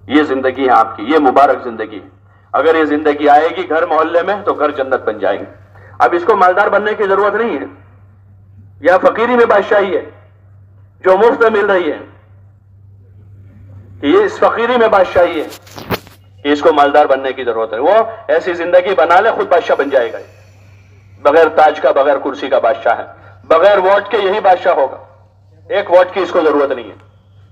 یہ زندگی ہے آپ کی، یہ مبارک زندگی ہے. اگر یہ زندگی آئے گی گھر محلے میں تو گھر جنت بن جائیں گے. اب اس کو مالدار بننے کی ضرورت نہیں ہے، یا فقیری میں بادشاہی ہے جو مفت میں مل رہی ہے، کہ یہ اس فقیری میں بادشاہی ہے کہ اس کو مالدار بننے کی ضرورت ہے. وہ ایسی زندگی بنا لے خود بادشاہ بن جائے گا، بغیر تاج کا بغیر کرسی کا بادشاہ ہے، بغیر ووٹ کے یہی بادشاہ ہوگا. ایک ووٹ کی اس کو ضرورت نہیں ہے.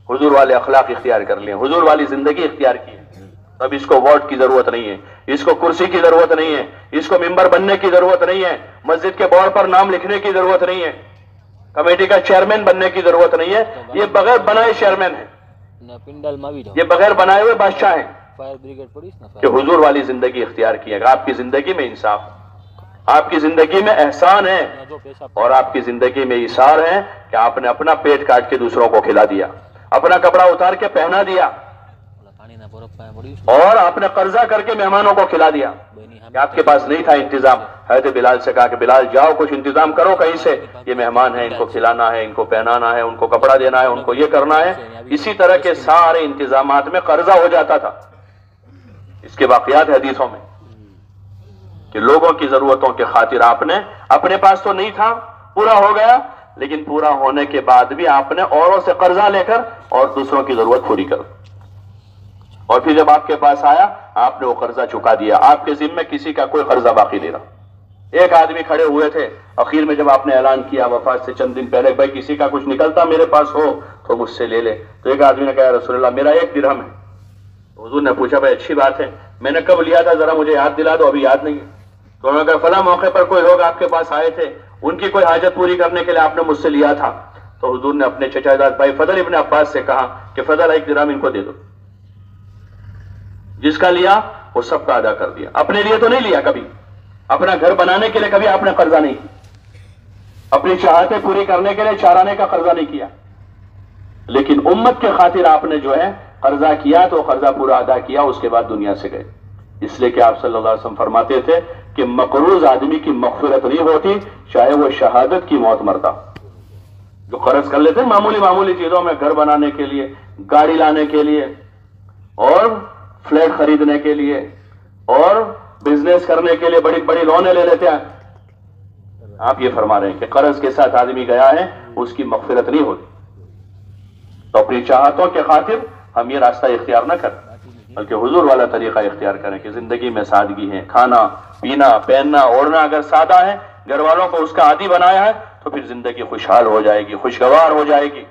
حضور والے اخلاق اختیار کر لیے، حضور والی زندگی اختیار کی ہے، اب اس کو ووٹ کی ضرورت نہیں ہے، اس کو کرسی کی ضرورت نہیں ہے، اس کو ممبر بننے کی ضرورت نہیں ہے، مسجد کے بورڈ پر نام لکھنے کی ضرورت نہیں ہے، کمیٹی کا چیئرمین بننے کی ضرورت نہیں ہے. یہ بغیر بنائے چیئرمین ہے، یہ بغیر بنائے ہوئے بادشاہ ہیں کہ حضور والی زندگی اختیار کی ہے. آپ کی زندگی میں انصاف، آپ کی زندگی میں احسان ہے، اور آپ کی زندگی میں ایثار ہے کہ آپ نے اپنا پیٹ کاٹ کے دوسروں کو کھلا دیا، اپنا کپڑا اتار کے پہنا دیا، اور آپ نے قرضہ کر کے مہمانوں کو کھلا دیا کہ آپ کے پاس نہیں تھا انتظام. حضرت بلال سے کہا کہ بلال جاؤ کچھ انتظام کرو کہیں سے، یہ مہمان ہیں، ان کو کھلانا ہے، ان کو پہنانا ہے، ان کو کپڑا دینا ہے، ان کو یہ کرنا ہے. اسی طرح کے سارے انتظامات میں قرضہ ہو جاتا تھا. اس کے واقعات حدیثوں میں کہ لوگوں کی ضرورتوں کے خاطر آپ نے، اپنے پاس تو نہیں تھا، پورا ہو گیا، لیکن پورا ہونے کے بعد بھی آپ نے اوروں سے قرضہ لے کر اور دوسروں کی ضرورت پوری کر، اور پھر جب آپ کے پاس آیا آپ نے وہ قرضہ چکا دیا. آپ کے ذمے کسی کا کوئی قرضہ باقی نہیں رہا. ایک آدمی کھڑے ہوئے تھے اخیر میں جب آپ نے اعلان کیا وفات سے چند دن پہلے، بھائی کسی کا کچھ نکلتا میرے پاس ہو تو مجھ سے لے لے. تو ایک آدمی نے کہا رسول اللہ میرا 1 درہم ہے. حضور نے پوچھا بھائی اچھی بات ہے، میں نے کب لیا تھا ذرا مجھے یاد دلا دو، ابھی یاد نہیں ہے. تو انہوں نے کہا فلاں موقع پر کوئی لوگ آپ کے پاس آئے تھے، ان کی کوئی حاجت پوری کرنے کے لیے آپ نے مجھ سے لیا تھا. تو حضور نے اپنے چچا زاد بھائی فضل ابن عباس سے کہا کہ فضل 1 درہم ان کو دے دو. جس کا لیا وہ سب کا ادا کر دیا. اپنے لیے تو نہیں لیا کبھی، اپنا گھر بنانے کے لیے کبھی آپ نے قرضہ نہیں کیا، اپنی چاہتیں پوری کرنے کے لیے 4 آنے کا قرضہ نہیں کیا، لیکن امت کے خاطر آپ نے جو ہے قرضہ کیا تو قرضہ پورا ادا کیا. اس کے بعد دنیا سے گئے. اس لیے کہ آپ صلی اللہ علیہ وسلم فرماتے تھے کہ مقروض آدمی کی مغفرت نہیں ہوتی چاہے وہ شہادت کی موت مرتا. جو قرض کر لیتے ہیں معمولی چیزوں میں، گھر بنانے کے لیے، گاڑی لانے کے لیے، اور فلیٹ خریدنے کے لیے، اور بزنس کرنے کے لیے بڑی بڑی لونیں لے لیتے ہیں. آپ یہ فرما رہے ہیں کہ قرض کے ساتھ آدمی گیا ہے اس کی مغفرت نہیں ہوتی. تو اپنی چاہتوں کے خاطر ہم یہ راستہ اختیار نہ کریں، بلکہ حضور والا طریقہ اختیار کریں کہ زندگی میں سادگی ہے. کھانا پینا پہننا اوڑھنا اگر سادہ ہے، گھر والوں کو اس کا عادی بنایا ہے، تو پھر زندگی خوشحال ہو جائے گی، خوشگوار ہو جائے گی،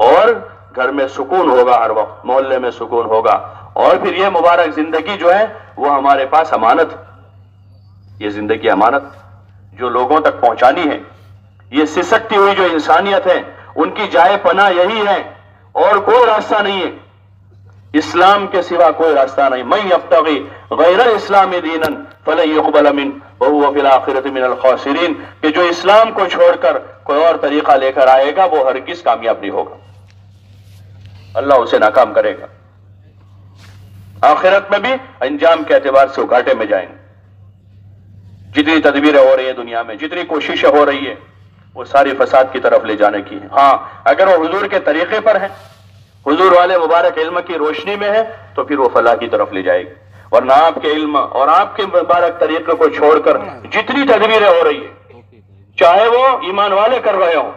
اور گھر میں سکون ہوگا، ہر وقت محلے میں سکون ہوگا. اور پھر یہ مبارک زندگی جو ہے وہ ہمارے پاس امانت، یہ زندگی امانت جو لوگوں تک پہنچانی ہے. یہ سسکتی ہوئی جو انسانیت ہے ان کی جائے پناہ یہی ہے، اور کوئی راستہ نہیں ہے، اسلام کے سوا کوئی راستہ نہیں. من یبتغی غیر الاسلام دینا فلن یقبل منہ وہو فی الآخرۃ من الخاسرین، کہ جو اسلام کو چھوڑ کر کوئی اور طریقہ لے کر آئے گا وہ ہرگز کامیاب نہیں ہوگا، اللہ اسے ناکام کرے گا. آخرت میں بھی انجام کے اعتبار سے گھاٹے میں جائیں گے. جتنی تدبیریں ہو رہی ہیں دنیا میں، جتنی کوششیں ہو رہی ہے، وہ ساری فساد کی طرف لے جانے کی ہیں. ہاں اگر وہ حضور کے طریقے پر ہیں، حضور والے مبارک علم کی روشنی میں ہے، تو پھر وہ فلاح کی طرف لے جائے گی. ورنہ آپ کے علم اور آپ کے مبارک طریقے کو چھوڑ کر جتنی تدبیریں ہو رہی ہیں، چاہے وہ ایمان والے کر رہے ہوں،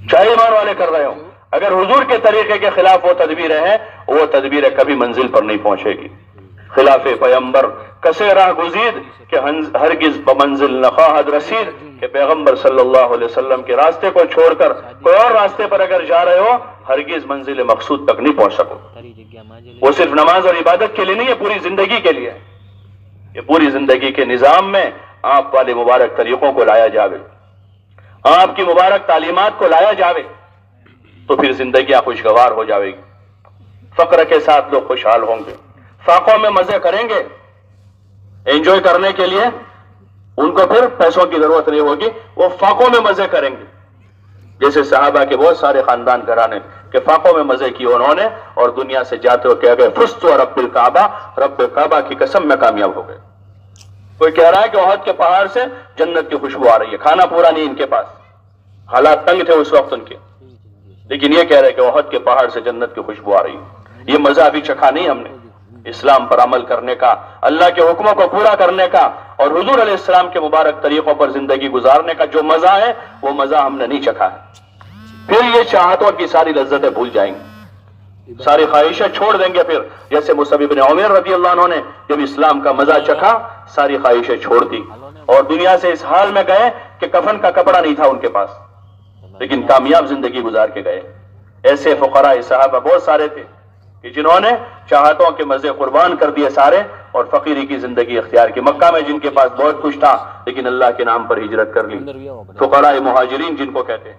چاہے ایمان والے کر رہے ہوں، اگر حضور کے طریقے کے خلاف وہ تدبیریں ہیں، وہ تدبیریں کبھی منزل پر نہیں پہنچے گی. خلاف پیغمبر کسے راہ گزید کہ ہرگز بمنزل نخواہد رسید، کہ پیغمبر صلی اللہ علیہ وسلم کے راستے کو چھوڑ کر کوئی اور راستے پر اگر جا رہے ہو ہرگز منزل مقصود تک نہیں پہنچ سکو. وہ صرف نماز اور عبادت کے لیے نہیں ہے، پوری زندگی کے لیے. یہ پوری زندگی کے نظام میں آپ والے مبارک طریقوں کو لایا جاوے، آپ کی مبارک تعلیمات کو لایا جاوے، تو پھر زندگیاں خوشگوار ہو جاوے گی. فقر کے ساتھ لوگ خوشحال ہوں گے، فاقوں میں مزے کریں گے. انجوائے کرنے کے لیے ان کو پھر پیسوں کی ضرورت نہیں ہوگی، وہ فاقوں میں مزے کریں گے. جیسے صحابہ کے بہت سارے خاندان گھرانے کہ فاقوں میں مزے کیے انہوں نے، اور دنیا سے جاتے ہوئے کہہ گئے فزت رب الکعبہ، رب کعبہ کی قسم میں کامیاب ہو گئے. کوئی کہہ رہا ہے کہ احد کے پہاڑ سے جنت کی خوشبو آ رہی ہے، کھانا پورا نہیں ان کے پاس، حالات تنگ تھے اس وقت ان کے، لیکن یہ کہہ رہے کہ احد کے پہاڑ سے جنت کی خوشبو آ رہی ہے۔ یہ مزہ ابھی چکھا نہیں ہم نے اسلام پر عمل کرنے کا، اللہ کے حکموں کو پورا کرنے کا اور حضور علیہ السلام کے مبارک طریقوں پر زندگی گزارنے کا جو مزہ ہے وہ مزہ ہم نے نہیں چکھا ہے۔ پھر یہ چاہتوں کی ساری لذتیں بھول جائیں گے، ساری خواہشیں چھوڑ دیں گے۔ پھر جیسے مصعب بن عمیر رضی اللہ عنہ نے جب اسلام کا مزہ چکھا ساری خواہشیں چھوڑ دی اور دنیا سے اس حال میں گئے کہ کفن کا کپڑا نہیں تھا ان کے پاس، لیکن کامیاب زندگی گزار کے گئے۔ ایسے فقراء صحابہ بہت سارے تھے کہ جنہوں نے چاہتوں کے مزے قربان کر دیے سارے اور فقیری کی زندگی اختیار کی۔ مکہ میں جن کے پاس بہت کچھ تھا لیکن اللہ کے نام پر ہجرت کر لی، فقراء مہاجرین جن کو کہتے ہیں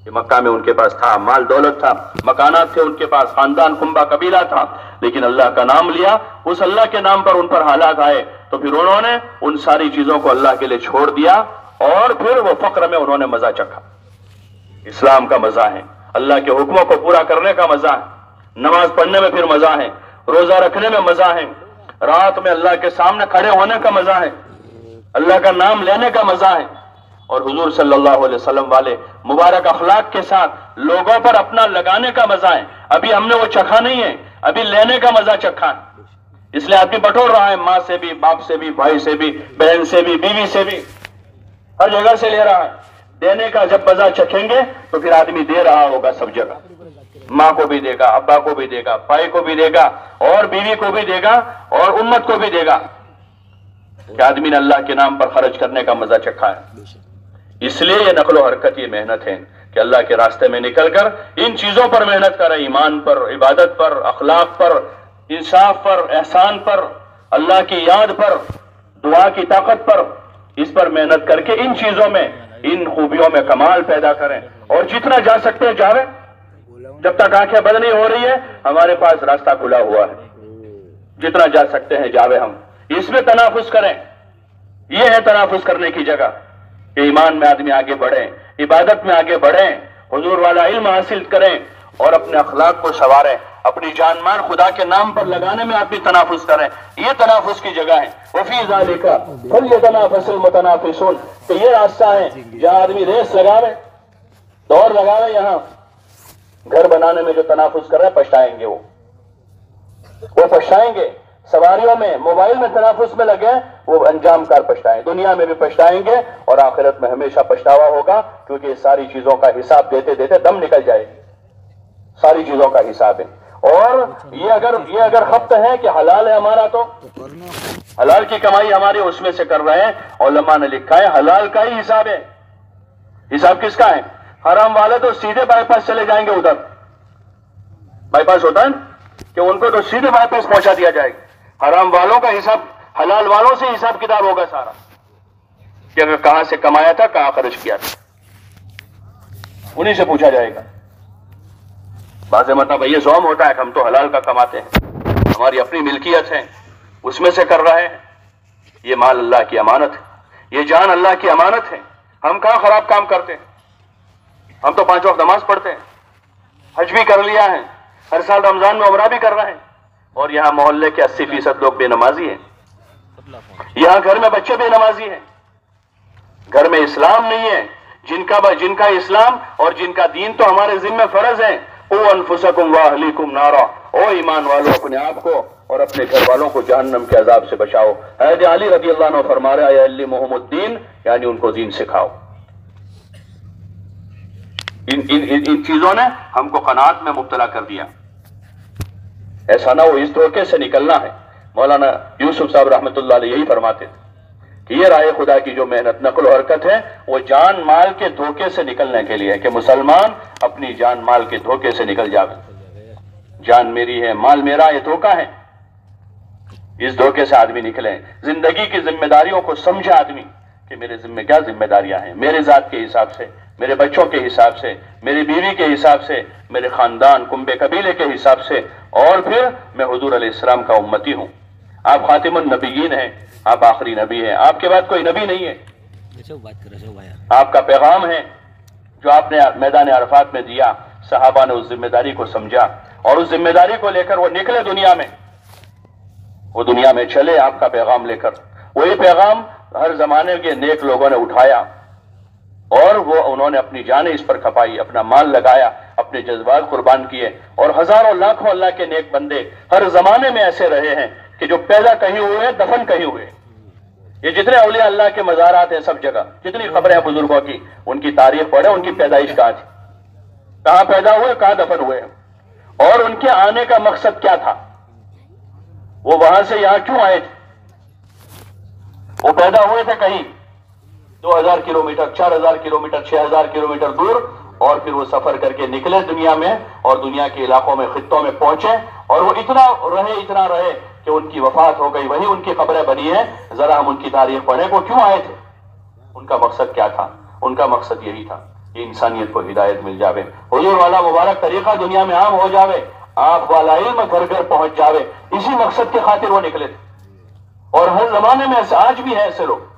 کہ مکہ میں ان کے پاس تھا، مال دولت تھا، مکانات تھے ان کے پاس، خاندان کنبہ قبیلہ تھا، لیکن اللہ کا نام لیا، اس اللہ کے نام پر ان پر حالات آئے تو پھر انہوں نے ان ساری چیزوں کو اللہ کے لیے چھوڑ دیا اور پھر وہ فقر میں انہوں نے مزہ چکھا۔ اسلام کا مزہ ہے، اللہ کے حکموں کو پورا کرنے کا مزہ ہے، نماز پڑھنے میں پھر مزہ ہے، روزہ رکھنے میں مزہ ہے، رات میں اللہ کے سامنے کھڑے ہونے کا مزہ ہے، اللہ کا نام لینے کا مزہ ہے، اور حضور صلی اللہ علیہ وسلم والے مبارک اخلاق کے ساتھ لوگوں پر اپنا لگانے کا مزہ ہے۔ ابھی ہم نے وہ چکھا نہیں ہے، ابھی لینے کا مزہ چکھا ہے، اس لیے آدمی بٹور رہا ہے، ماں سے بھی، باپ سے بھی، بھائی سے بھی، بہن سے بھی، بیوی سے بھی، ہر جگہ سے لے رہا ہے۔ دینے کا جب مزہ چکھیں گے تو پھر آدمی دے رہا ہوگا سب جگہ، ماں کو بھی دے گا، ابا کو بھی دے گا، بھائی کو بھی دے گا اور بیوی کو بھی دے گا اور امت کو بھی دے گا کہ آدمی نے اللہ کے نام پر خرچ کرنے کا مزہ چکھا ہے۔ اس لیے یہ نقل و حرکت، یہ محنت ہے کہ اللہ کے راستے میں نکل کر ان چیزوں پر محنت کریں، ایمان پر، عبادت پر، اخلاق پر، انصاف پر، احسان پر، اللہ کی یاد پر، دعا کی طاقت پر، اس پر محنت کر کے ان چیزوں میں، ان خوبیوں میں کمال پیدا کریں اور جتنا جا سکتے ہیں جاویں۔ جب تک آنکھیں بند نہیں ہو رہی ہے ہمارے پاس راستہ کھلا ہوا ہے، جتنا جا سکتے ہیں جاویں ہم، اس میں تنافس کریں۔ یہ ہے تنافس کرنے کی جگہ کہ ایمان میں آدمی آگے بڑھیں، عبادت میں آگے بڑھیں، حضور والا علم حاصل کریں اور اپنے اخلاق کو سنواریں، اپنی جان مال خدا کے نام پر لگانے میں آدمی تنافس کریں۔ یہ تنافس کی جگہ ہے۔ وفی ذالک فلیتنافس المتنافسون، کہ یہ راستہ ہے جہاں آدمی ریس لگاوے، دوڑ لگاوے۔ یہاں گھر بنانے میں جو تنافس کر رہے ہیں پچھتائیں گے، وہ پچھتائیں گے۔ سواریوں میں، موبائل میں تنافس میں لگے وہ انجام کار پچھتائیں، دنیا میں بھی پچھتائیں گے اور آخرت میں ہمیشہ پچھتاوا ہوگا، کیونکہ یہ ساری چیزوں کا حساب دیتے دیتے دم نکل جائے گی۔ ساری چیزوں کا حساب ہے۔ اور یہ اگر خبط ہے کہ حلال ہے ہمارا تو حلال کی کمائی ہماری اس میں سے کر رہے ہیں، علماء نے لکھا ہے حلال کا ہی حساب ہے۔ حساب کس کا ہے؟ حرام والے تو سیدھے بائی پاس چلے جائیں گے، ادھر بائی پاس ہوتا ہے کہ ان کو تو سیدھے بائی پاس پہنچا دیا جائے گا۔ حرام والوں کا حساب حلال والوں سے حساب کتاب ہوگا سارا، کہ اگر کہاں سے کمایا تھا، کہاں خرچ کیا تھا، انہی سے پوچھا جائے گا۔ بعض مطلب یہ زوم ہوتا ہے کہ ہم تو حلال کا کماتے ہیں، ہماری اپنی ملکیت ہے، اس میں سے کر رہے ہیں۔ یہ مال اللہ کی امانت ہے، یہ جان اللہ کی امانت ہے۔ ہم کہاں خراب کام کرتے ہیں؟ ہم تو 5 وقت نماز پڑھتے ہیں، حج بھی کر لیا ہے، ہر سال رمضان میں عمرہ بھی کر رہے ہیں، اور یہاں محلے کے 80% لوگ بے نمازی ہیں، یہاں گھر میں بچے بے نمازی ہیں، گھر میں اسلام نہیں ہے۔ جن کا اسلام اور جن کا دین تو ہمارے ذمہ فرض ہے، او انفسکم واہلیکم نارا، او ایمان والوں اپنے آپ کو اور اپنے گھر والوں کو جہنم کے عذاب سے بچاؤ۔ حضرت علی رضی اللہ عنہ فرما رہے ہیں علمہم الدین، یعنی ان کو دین سکھاؤ۔ ان چیزوں نے ہم کو قناعت میں مبتلا کر دیا، ایسا نہ ہو، اس دھوکے سے نکلنا ہے۔ مولانا یوسف صاحب رحمۃ اللہ علیہ یہی فرماتے تھے کہ یہ رائے خدا کی جو محنت، نقل و حرکت ہے، وہ جان مال کے دھوکے سے نکلنے کے لیے ہے کہ مسلمان اپنی جان مال کے دھوکے سے نکل جائے۔ جان میری ہے، مال میرا، یہ دھوکہ ہے، اس دھوکے سے آدمی نکلے۔ زندگی کی ذمہ داریوں کو سمجھے آدمی کہ میرے ذمہ کیا ذمہ داریاں ہیں، میرے ذات کے حساب سے، میرے بچوں کے حساب سے، میری بیوی کے حساب سے، میرے خاندان کنبے قبیلے کے حساب سے، اور پھر میں حضور علیہ السلام کا امتی ہوں۔ آپ خاتم النبیین ہیں، آپ آخری نبی ہیں، آپ کے بعد کوئی نبی نہیں ہے۔ آپ کا پیغام ہے جو آپ نے میدان عرفات میں دیا، صحابہ نے اس ذمہ داری کو سمجھا اور اس ذمہ داری کو لے کر وہ نکلے دنیا میں، وہ دنیا میں چلے آپ کا پیغام لے کر۔ وہی پیغام ہر زمانے کے نیک لوگوں نے اٹھایا اور وہ انہوں نے اپنی جانیں اس پر کھپائی، اپنا مال لگایا اپنے جذبات قربان کیے، اور ہزاروں لاکھوں اللہ کے نیک بندے ہر زمانے میں ایسے رہے ہیں کہ جو پیدا کہیں ہوئے، دفن کہیں ہوئے۔ یہ جتنے اولیاء اللہ کے مزارات ہیں سب جگہ، جتنی خبریں ہیں بزرگوں کی، ان کی تاریخ پڑھیں، ان کی پیدائش کہاں تھی، کہاں پیدا ہوئے، کہاں دفن ہوئے، اور ان کے آنے کا مقصد کیا تھا، وہ وہاں سے یہاں کیوں آئے تھے۔ وہ پیدا ہوئے تھے کہیں 2000 کلومیٹر، 4000 کلومیٹر، 6000 کلومیٹر دور، اور پھر وہ سفر کر کے نکلے دنیا میں، اور دنیا کے علاقوں میں، خطوں میں پہنچے، اور وہ اتنا رہے کہ ان کی وفات ہو گئی، وہی ان کی قبریں بنی ہیں۔ ذرا ہم ان کی تاریخ پڑھیں، وہ کیوں آئے تھے، ان کا مقصد کیا تھا۔ ان کا مقصد یہی تھا کہ انسانیت کو ہدایت مل جاوے، حضور والا مبارک طریقہ دنیا میں عام ہو جاوے، آپ والا علم گھر گھر پہنچ جاوے، اسی مقصد کے خاطر وہ نکلے تھے۔ اور ہر زمانے میں ایسے، آج بھی ہیں ایسے لوگ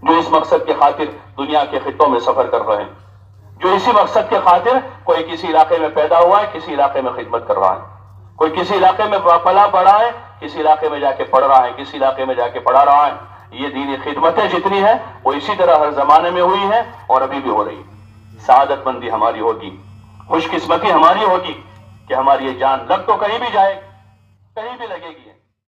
جو اس مقصد کے خاطر دنیا کے خطوں میں سفر کر رہے ہیں، جو اسی مقصد کے خاطر، کوئی کسی علاقے میں پیدا ہوا ہے، کسی علاقے میں خدمت کر رہا ہے، کوئی کسی علاقے میں پلا پڑا ہے، کسی علاقے میں جا کے پڑھ رہا ہے، کسی علاقے میں جا کے پڑھا رہا ہے۔ یہ دینی خدمتیں جتنی ہیں وہ اسی طرح ہر زمانے میں ہوئی ہیں اور ابھی بھی ہو رہی ہے۔ سعادت مندی ہماری ہوگی، خوش قسمتی ہماری ہوگی کہ ہماری یہ جان لگ تو کہیں بھی جائے، کہیں بھی لگے گی۔